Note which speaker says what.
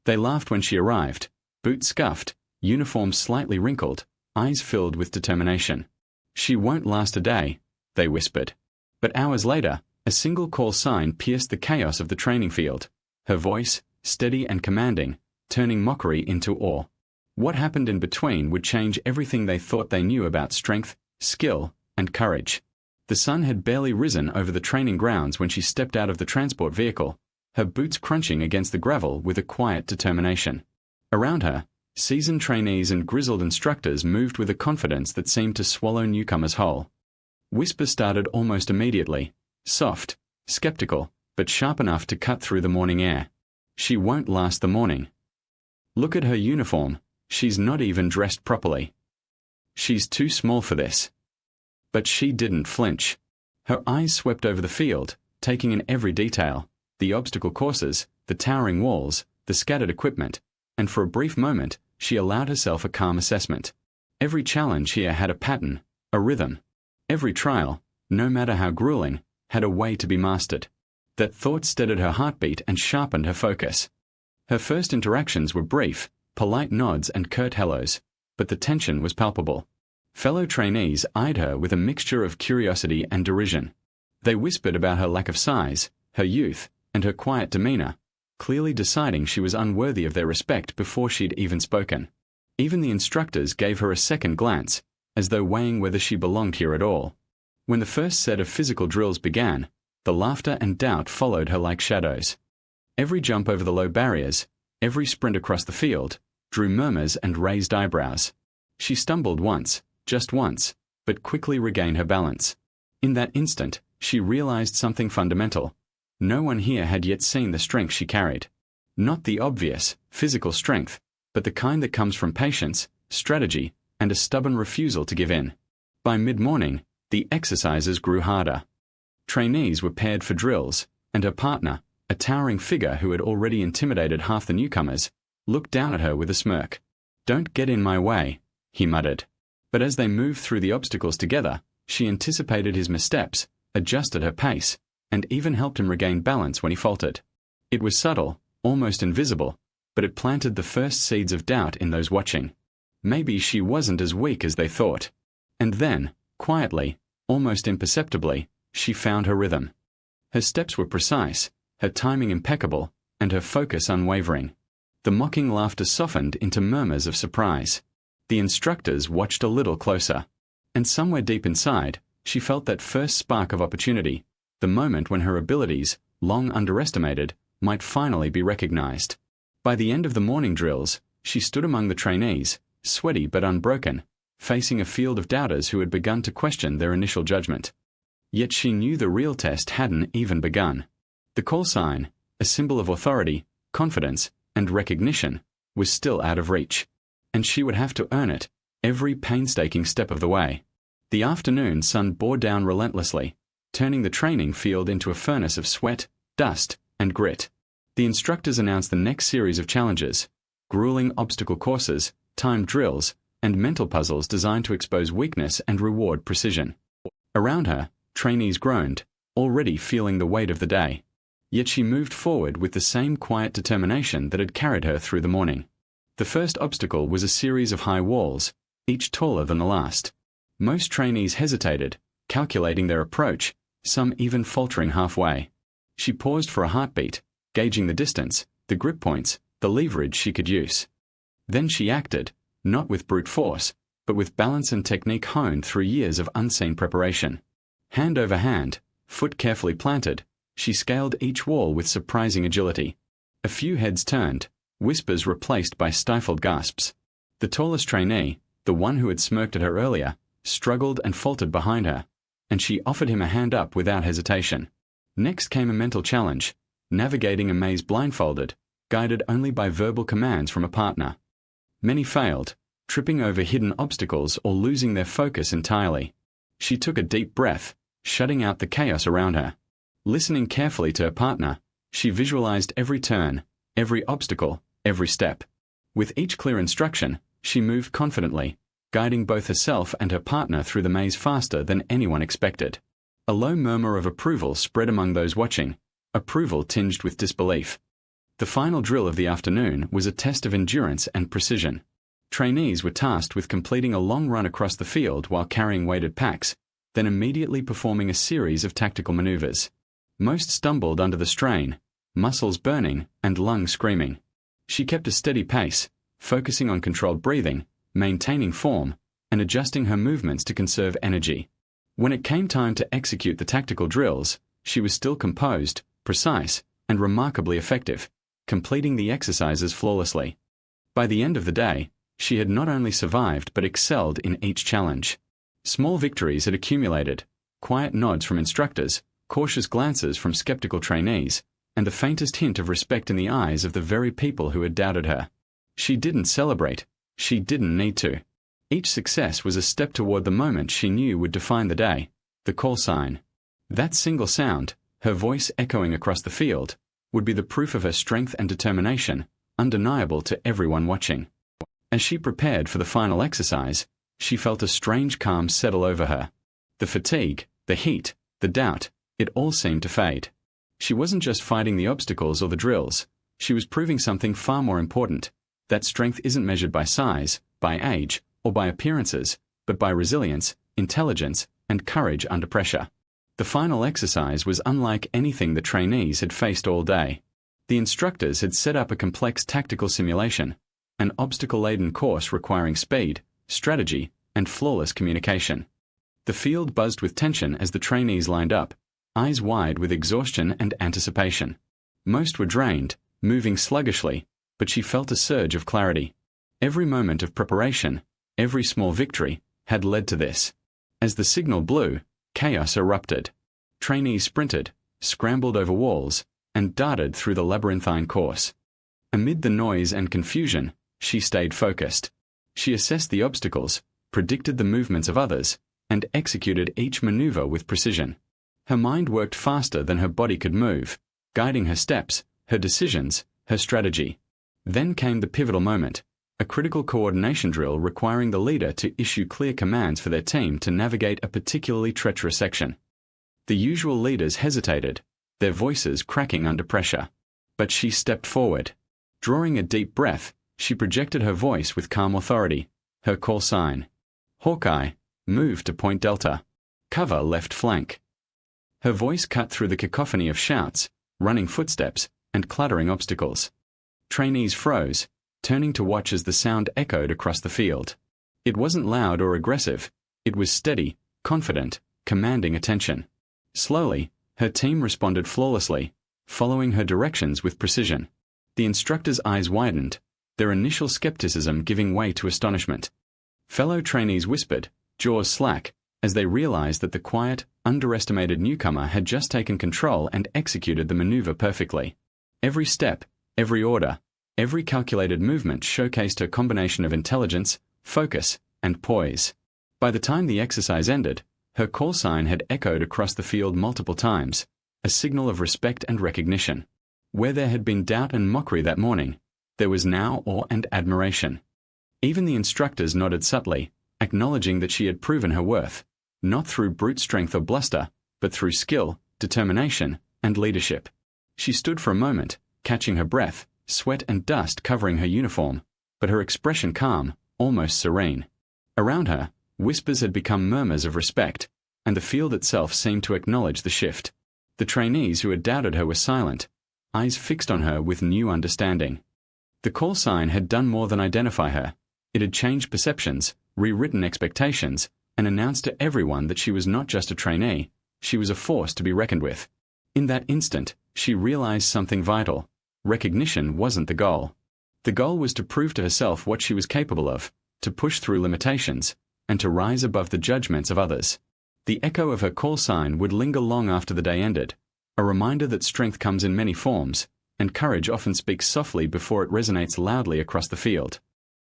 Speaker 1: They laughed when she arrived, boots scuffed, uniform slightly wrinkled, eyes filled with determination. "She won't last a day," they whispered. But hours later, a single call sign pierced the chaos of the training field. Her voice, steady and commanding, turning mockery into awe. What happened in between would change everything they thought they knew about strength, skill, and courage. The sun had barely risen over the training grounds when she stepped out of the transport vehicle, her boots crunching against the gravel with a quiet determination. Around her, seasoned trainees and grizzled instructors moved with a confidence that seemed to swallow newcomers whole. Whispers started almost immediately, soft, skeptical, but sharp enough to cut through the morning air. "She won't last the morning. Look at her uniform, she's not even dressed properly. She's too small for this." But she didn't flinch. Her eyes swept over the field, taking in every detail, the obstacle courses, the towering walls, the scattered equipment, and for a brief moment, she allowed herself a calm assessment. Every challenge here had a pattern, a rhythm. Every trial, no matter how grueling, had a way to be mastered. That thought steadied her heartbeat and sharpened her focus. Her first interactions were brief, polite nods and curt hellos, but the tension was palpable. Fellow trainees eyed her with a mixture of curiosity and derision. They whispered about her lack of size, her youth, and her quiet demeanor, clearly deciding she was unworthy of their respect before she'd even spoken. Even the instructors gave her a second glance, as though weighing whether she belonged here at all. When the first set of physical drills began, the laughter and doubt followed her like shadows. Every jump over the low barriers, every sprint across the field, drew murmurs and raised eyebrows. She stumbled once, just once, but quickly regained her balance. In that instant, she realized something fundamental. No one here had yet seen the strength she carried. Not the obvious, physical strength, but the kind that comes from patience, strategy, and a stubborn refusal to give in. By mid-morning, the exercises grew harder. Trainees were paired for drills, and her partner, a towering figure who had already intimidated half the newcomers, looked down at her with a smirk. "Don't get in my way," he muttered. But as they moved through the obstacles together, she anticipated his missteps, adjusted her pace, and even helped him regain balance when he faltered. It was subtle, almost invisible, but it planted the first seeds of doubt in those watching. Maybe she wasn't as weak as they thought. And then, quietly, almost imperceptibly, she found her rhythm. Her steps were precise, her timing impeccable, and her focus unwavering. The mocking laughter softened into murmurs of surprise. The instructors watched a little closer. And somewhere deep inside, she felt that first spark of opportunity, the moment when her abilities, long underestimated, might finally be recognized. By the end of the morning drills, she stood among the trainees, sweaty but unbroken, facing a field of doubters who had begun to question their initial judgment. Yet she knew the real test hadn't even begun. The call sign, a symbol of authority, confidence, and recognition, was still out of reach. And she would have to earn it, every painstaking step of the way. The afternoon sun bore down relentlessly, turning the training field into a furnace of sweat, dust, and grit. The instructors announced the next series of challenges, grueling obstacle courses, timed drills, and mental puzzles designed to expose weakness and reward precision. Around her, trainees groaned, already feeling the weight of the day. Yet she moved forward with the same quiet determination that had carried her through the morning. The first obstacle was a series of high walls, each taller than the last. Most trainees hesitated, calculating their approach, some even faltering halfway. She paused for a heartbeat, gauging the distance, the grip points, the leverage she could use. Then she acted, not with brute force, but with balance and technique honed through years of unseen preparation. Hand over hand, foot carefully planted, she scaled each wall with surprising agility. A few heads turned, whispers replaced by stifled gasps. The tallest trainee, the one who had smirked at her earlier, struggled and faltered behind her, and she offered him a hand up without hesitation. Next came a mental challenge, navigating a maze blindfolded, guided only by verbal commands from a partner. Many failed, tripping over hidden obstacles or losing their focus entirely. She took a deep breath, shutting out the chaos around her. Listening carefully to her partner, she visualized every turn, every obstacle, every step. With each clear instruction, she moved confidently, guiding both herself and her partner through the maze faster than anyone expected. A low murmur of approval spread among those watching, approval tinged with disbelief. The final drill of the afternoon was a test of endurance and precision. Trainees were tasked with completing a long run across the field while carrying weighted packs, then immediately performing a series of tactical maneuvers. Most stumbled under the strain, muscles burning and lungs screaming. She kept a steady pace, focusing on controlled breathing, maintaining form, and adjusting her movements to conserve energy. When it came time to execute the tactical drills, she was still composed, precise, and remarkably effective, completing the exercises flawlessly. By the end of the day, she had not only survived but excelled in each challenge. Small victories had accumulated, quiet nods from instructors, cautious glances from skeptical trainees, and the faintest hint of respect in the eyes of the very people who had doubted her. She didn't celebrate. She didn't need to. Each success was a step toward the moment she knew would define the day, the call sign. That single sound, her voice echoing across the field, would be the proof of her strength and determination, undeniable to everyone watching. As she prepared for the final exercise, she felt a strange calm settle over her. The fatigue, the heat, the doubt, it all seemed to fade. She wasn't just fighting the obstacles or the drills, she was proving something far more important, that strength isn't measured by size, by age, or by appearances, but by resilience, intelligence, and courage under pressure. The final exercise was unlike anything the trainees had faced all day. The instructors had set up a complex tactical simulation, an obstacle-laden course requiring speed, strategy, and flawless communication. The field buzzed with tension as the trainees lined up, eyes wide with exhaustion and anticipation. Most were drained, moving sluggishly, but she felt a surge of clarity. Every moment of preparation, every small victory, had led to this. As the signal blew, chaos erupted. Trainees sprinted, scrambled over walls, and darted through the labyrinthine course. Amid the noise and confusion, she stayed focused. She assessed the obstacles, predicted the movements of others, and executed each maneuver with precision. Her mind worked faster than her body could move, guiding her steps, her decisions, her strategy. Then came the pivotal moment, a critical coordination drill requiring the leader to issue clear commands for their team to navigate a particularly treacherous section. The usual leaders hesitated, their voices cracking under pressure. But she stepped forward. Drawing a deep breath, she projected her voice with calm authority, her call sign. Hawkeye, move to Point Delta. Cover left flank. Her voice cut through the cacophony of shouts, running footsteps, and clattering obstacles. Trainees froze, turning to watch as the sound echoed across the field. It wasn't loud or aggressive. It was steady, confident, commanding attention. Slowly, her team responded flawlessly, following her directions with precision. The instructors' eyes widened, their initial skepticism giving way to astonishment. Fellow trainees whispered, jaws slack, as they realized that the quiet, underestimated newcomer had just taken control and executed the maneuver perfectly. Every step, every order, every calculated movement showcased her combination of intelligence, focus, and poise. By the time the exercise ended, her call sign had echoed across the field multiple times, a signal of respect and recognition. Where there had been doubt and mockery that morning, there was now awe and admiration. Even the instructors nodded subtly, acknowledging that she had proven her worth, not through brute strength or bluster, but through skill, determination, and leadership. She stood for a moment, catching her breath, sweat and dust covering her uniform, but her expression calm, almost serene. Around her, whispers had become murmurs of respect, and the field itself seemed to acknowledge the shift. The trainees who had doubted her were silent, eyes fixed on her with new understanding. The call sign had done more than identify her. It had changed perceptions, rewritten expectations, and announced to everyone that she was not just a trainee, she was a force to be reckoned with. In that instant, she realized something vital. Recognition wasn't the goal. The goal was to prove to herself what she was capable of, to push through limitations, and to rise above the judgments of others. The echo of her call sign would linger long after the day ended, a reminder that strength comes in many forms, and courage often speaks softly before it resonates loudly across the field.